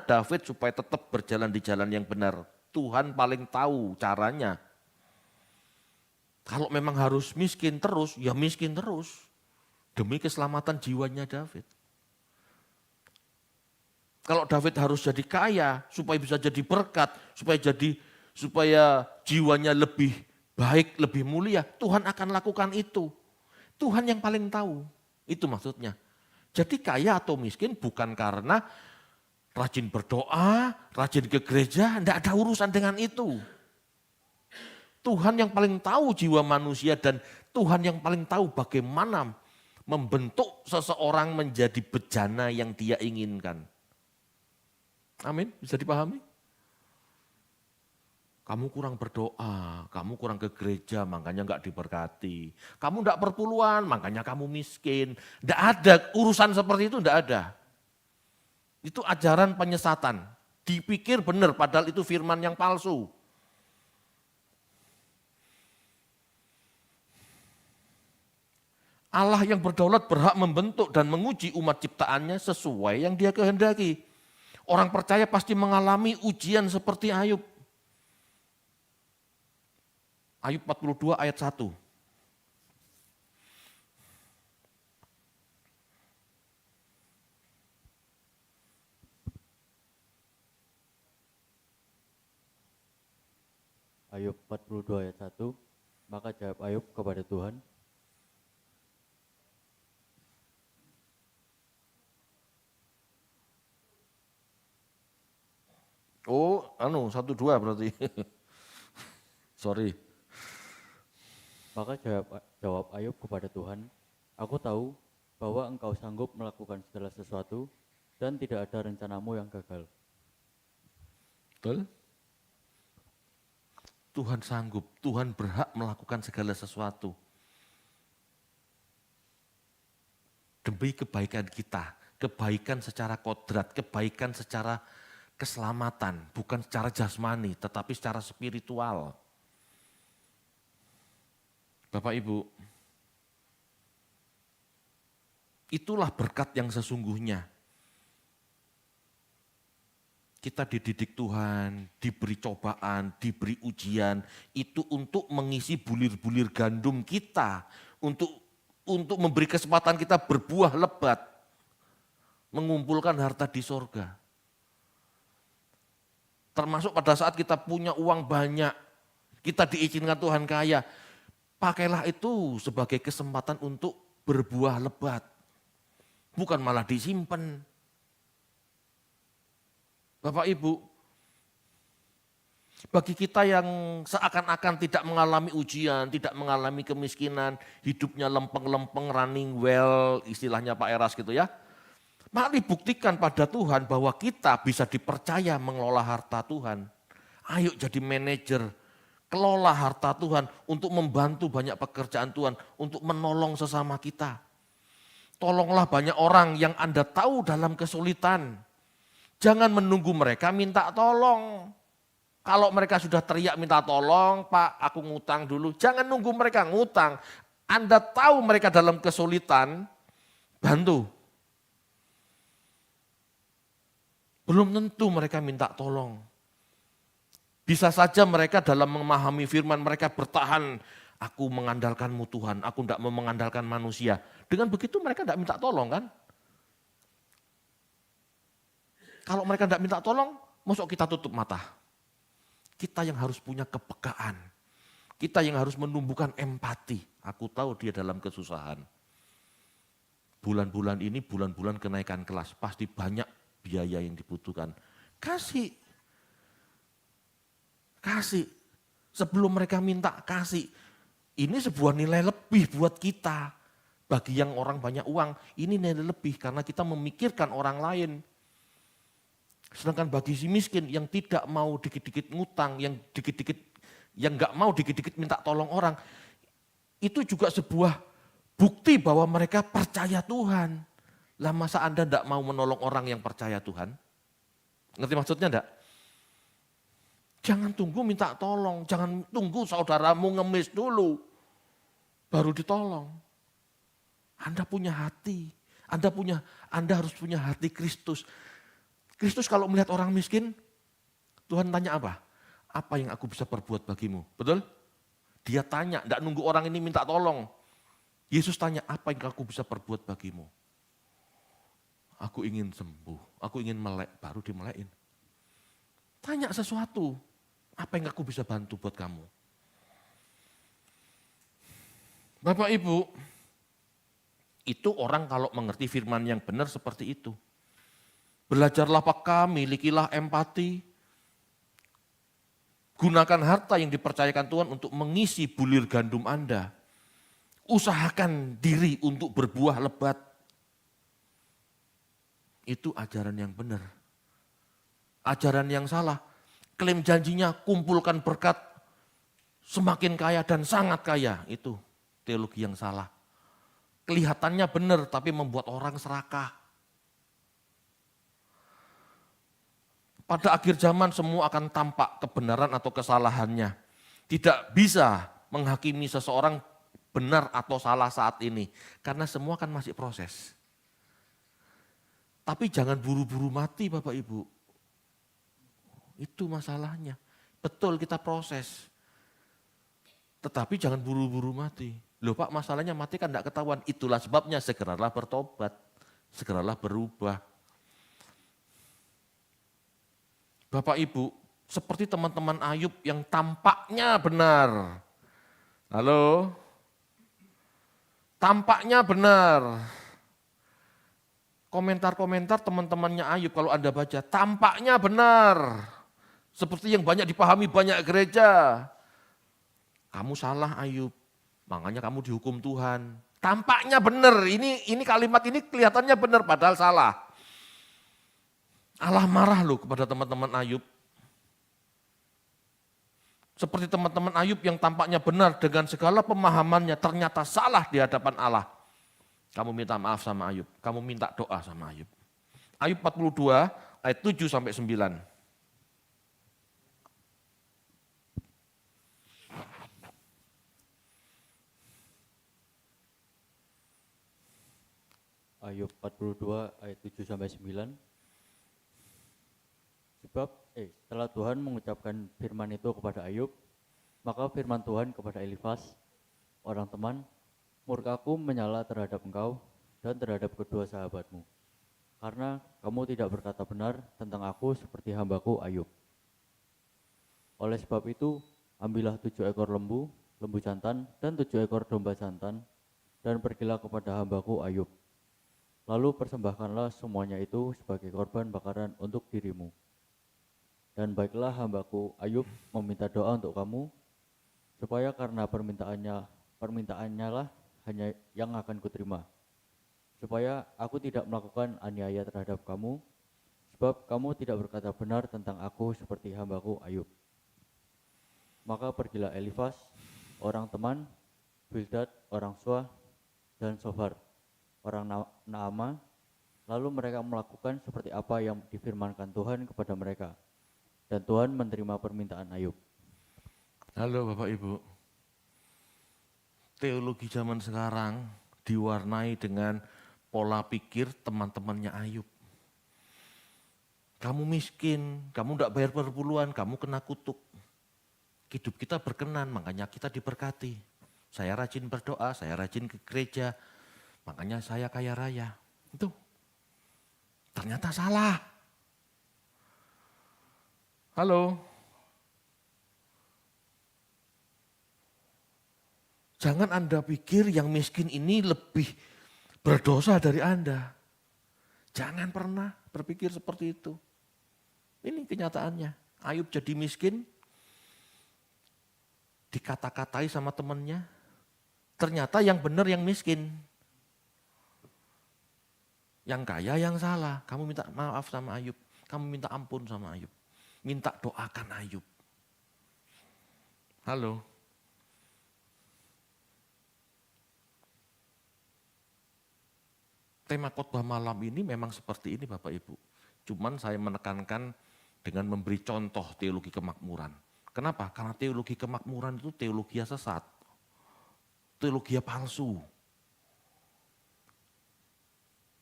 David supaya tetap berjalan di jalan yang benar. Tuhan paling tahu caranya. Kalau memang harus miskin terus, ya miskin terus. Demi keselamatan jiwanya David. Kalau David harus jadi kaya, supaya bisa jadi berkat, supaya jiwanya lebih baik, lebih mulia, Tuhan akan lakukan itu. Tuhan yang paling tahu, itu maksudnya. Jadi kaya atau miskin bukan karena rajin berdoa, rajin ke gereja, tidak ada urusan dengan itu. Tuhan yang paling tahu jiwa manusia dan Tuhan yang paling tahu bagaimana membentuk seseorang menjadi bejana yang Dia inginkan. Amin, bisa dipahami? Kamu kurang berdoa, kamu kurang ke gereja, makanya enggak diberkati. Kamu enggak perpuluhan, makanya kamu miskin. Enggak ada urusan seperti itu, enggak ada. Itu ajaran penyesatan. Dipikir benar, padahal itu firman yang palsu. Allah yang berdaulat berhak membentuk dan menguji umat ciptaannya sesuai yang Dia kehendaki. Orang percaya pasti mengalami ujian seperti Ayub. Ayub 42 ayat 1. Ayub 42 ayat 1, maka jawab Ayub kepada Tuhan, Oh, 1-2 berarti. Sorry. maka jawab Ayub kepada Tuhan, aku tahu bahwa engkau sanggup melakukan segala sesuatu dan tidak ada rencanamu yang gagal. Betul? Tuhan sanggup, Tuhan berhak melakukan segala sesuatu. Demi kebaikan kita, kebaikan secara kodrat, kebaikan secara keselamatan, bukan secara jasmani, tetapi secara spiritual. Bapak Ibu, itulah berkat yang sesungguhnya. Kita dididik Tuhan, diberi cobaan, diberi ujian, itu untuk mengisi bulir-bulir gandum kita, untuk memberi kesempatan kita berbuah lebat, mengumpulkan harta di sorga. Termasuk pada saat kita punya uang banyak, kita diizinkan Tuhan kaya, pakailah itu sebagai kesempatan untuk berbuah lebat. Bukan malah disimpan. Bapak Ibu, bagi kita yang seakan-akan tidak mengalami ujian, tidak mengalami kemiskinan, hidupnya lempeng-lempeng, running well, istilahnya Pak Eras gitu ya. Mari buktikan pada Tuhan bahwa kita bisa dipercaya mengelola harta Tuhan. Ayo jadi manajer, kelola harta Tuhan untuk membantu banyak pekerjaan Tuhan, untuk menolong sesama kita. Tolonglah banyak orang yang Anda tahu dalam kesulitan. Jangan menunggu mereka minta tolong. Kalau mereka sudah teriak minta tolong, Pak aku ngutang dulu. Jangan nunggu mereka ngutang. Anda tahu mereka dalam kesulitan, bantu. Belum tentu mereka minta tolong. Bisa saja mereka dalam memahami firman mereka bertahan. Aku mengandalkanmu Tuhan, aku tidak mau mengandalkan manusia. Dengan begitu mereka tidak minta tolong kan? Kalau mereka tidak minta tolong, masuk kita tutup mata. Kita yang harus punya kepekaan. Kita yang harus menumbuhkan empati. Aku tahu dia dalam kesusahan. Bulan-bulan ini bulan-bulan kenaikan kelas, pasti banyak biaya yang dibutuhkan. Kasih. Sebelum mereka minta, kasih. Ini sebuah nilai lebih buat kita. Bagi yang orang banyak uang, ini nilai lebih karena kita memikirkan orang lain. Sedangkan bagi si miskin yang tidak mau dikit-dikit ngutang, yang nggak mau dikit-dikit minta tolong orang, itu juga sebuah bukti bahwa mereka percaya Tuhan. Lah masa Anda tidak mau menolong orang yang percaya Tuhan? Ngerti maksudnya enggak? Jangan tunggu minta tolong, jangan tunggu saudaramu ngemis dulu, baru ditolong. Anda punya hati, Anda harus punya hati Kristus. Kristus kalau melihat orang miskin, Tuhan tanya apa? Apa yang aku bisa perbuat bagimu? Betul? Dia tanya, tidak nunggu orang ini minta tolong. Yesus tanya, apa yang aku bisa perbuat bagimu? Aku ingin sembuh, aku ingin melek, baru dimelekin. Tanya sesuatu, apa yang aku bisa bantu buat kamu? Bapak Ibu, itu orang kalau mengerti firman yang benar seperti itu. Belajarlah peka, milikilah empati. Gunakan harta yang dipercayakan Tuhan untuk mengisi bulir gandum Anda. Usahakan diri untuk berbuah lebat. Itu ajaran yang benar. Ajaran yang salah, klaim janjinya kumpulkan berkat, semakin kaya dan sangat kaya. Itu teologi yang salah. Kelihatannya benar tapi membuat orang serakah. Pada akhir zaman semua akan tampak kebenaran atau kesalahannya. Tidak bisa menghakimi seseorang benar atau salah saat ini. Karena semua kan masih proses. Tapi jangan buru-buru mati Bapak Ibu. Itu masalahnya. Betul kita proses. Tetapi jangan buru-buru mati. Loh Pak, masalahnya mati kan tidak ketahuan. Itulah sebabnya segeralah bertobat, segeralah berubah. Bapak Ibu, seperti teman-teman Ayub yang tampaknya benar. Halo? Tampaknya benar. Komentar-komentar teman-temannya Ayub kalau Anda baca, tampaknya benar. Seperti yang banyak dipahami banyak gereja. Kamu salah Ayub, makanya kamu dihukum Tuhan. Tampaknya benar, ini kalimat ini kelihatannya benar padahal salah. Allah marah loh kepada teman-teman Ayub. Seperti teman-teman Ayub yang tampaknya benar dengan segala pemahamannya ternyata salah di hadapan Allah. Kamu minta maaf sama Ayub, kamu minta doa sama Ayub. Ayub 42 ayat 7 sampai 9. Ayub 42 ayat 7 sampai 9. Sebab setelah Tuhan mengucapkan firman itu kepada Ayub, maka firman Tuhan kepada Elifas, orang teman, murkaku menyala terhadap engkau dan terhadap kedua sahabatmu, karena kamu tidak berkata benar tentang aku seperti hambaku Ayub. Oleh sebab itu, ambillah 7 ekor lembu jantan dan 7 ekor domba jantan, dan pergilah kepada hambaku Ayub. Lalu persembahkanlah semuanya itu sebagai korban bakaran untuk dirimu. Dan baiklah hambaku Ayub meminta doa untuk kamu, supaya karena permintaannya lah hanya yang akan kuterima, supaya aku tidak melakukan aniaya terhadap kamu, sebab kamu tidak berkata benar tentang aku seperti hambaku Ayub. Maka pergilah Elifas, orang teman, Bildad, orang Suah, dan Sofar, orang Naama, lalu mereka melakukan seperti apa yang difirmankan Tuhan kepada mereka, dan Tuhan menerima permintaan Ayub. Halo Bapak Ibu, teologi zaman sekarang diwarnai dengan pola pikir teman-temannya Ayub. Kamu miskin, kamu tidak bayar perpuluhan, kamu kena kutuk. Hidup kita berkenan, makanya kita diberkati. Saya rajin berdoa, saya rajin ke gereja, makanya saya kaya raya. Itu ternyata salah. Halo. Jangan Anda pikir yang miskin ini lebih berdosa dari Anda. Jangan pernah berpikir seperti itu. Ini kenyataannya. Ayub jadi miskin, dikata-katai sama temannya. Ternyata yang benar yang miskin. Yang kaya yang salah. Kamu minta maaf sama Ayub. Kamu minta ampun sama Ayub. Minta doakan Ayub. Halo. Tema khotbah malam ini memang seperti ini Bapak Ibu. Cuman saya menekankan dengan memberi contoh teologi kemakmuran. Kenapa? Karena teologi kemakmuran itu teologi sesat. Teologi palsu.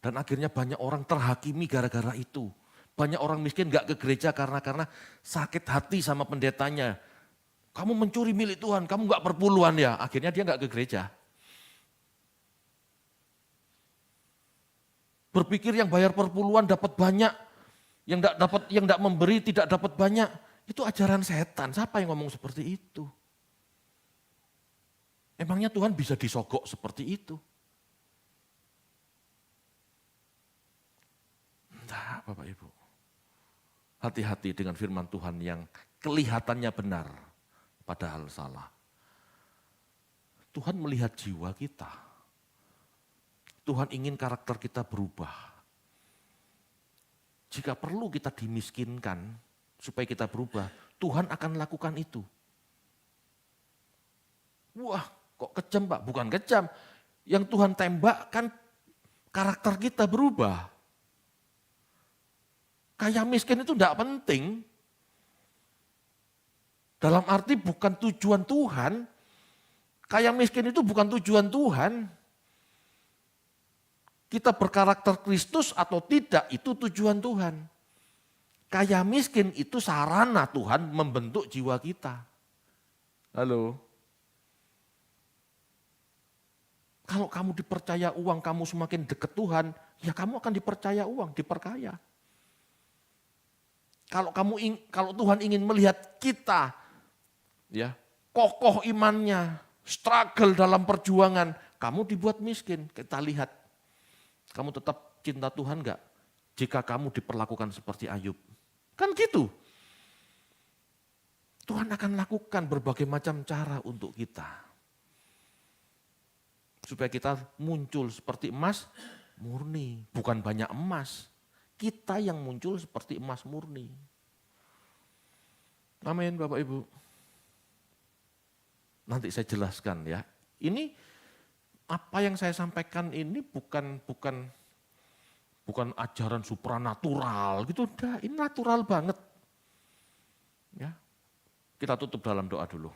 Dan akhirnya banyak orang terhakimi gara-gara itu. Banyak orang miskin gak ke gereja karena sakit hati sama pendetanya. Kamu mencuri milik Tuhan, kamu gak perpuluhan ya. Akhirnya dia gak ke gereja. Berpikir yang bayar perpuluhan dapat banyak, yang tidak memberi tidak dapat banyak. Itu ajaran setan. Siapa yang ngomong seperti itu? Emangnya Tuhan bisa disogok seperti itu? Entah, Bapak Ibu. Hati-hati dengan firman Tuhan yang kelihatannya benar, padahal salah. Tuhan melihat jiwa kita. Tuhan ingin karakter kita berubah. Jika perlu kita dimiskinkan supaya kita berubah, Tuhan akan lakukan itu. Wah, kok kejam Pak? Bukan kejam. Yang Tuhan tembak kan karakter kita berubah. Kaya miskin itu tidak penting. Dalam arti bukan tujuan Tuhan. Kaya miskin itu bukan tujuan Tuhan. Kita berkarakter Kristus atau tidak, itu tujuan Tuhan. Kaya miskin itu sarana Tuhan membentuk jiwa kita. Halo. Kalau kamu dipercaya uang, kamu semakin dekat Tuhan, ya kamu akan dipercaya uang, diperkaya. Kalau Tuhan ingin melihat kita, ya kokoh imannya, struggle dalam perjuangan, kamu dibuat miskin. Kita lihat, kamu tetap cinta Tuhan enggak? Jika kamu diperlakukan seperti Ayub. Kan gitu. Tuhan akan lakukan berbagai macam cara untuk kita. Supaya kita muncul seperti emas murni, bukan banyak emas. Kita yang muncul seperti emas murni. Amin Bapak Ibu. Nanti saya jelaskan ya. Ini apa yang saya sampaikan ini bukan ajaran supranatural gitu, udah ini natural banget. Ya. Kita tutup dalam doa dulu.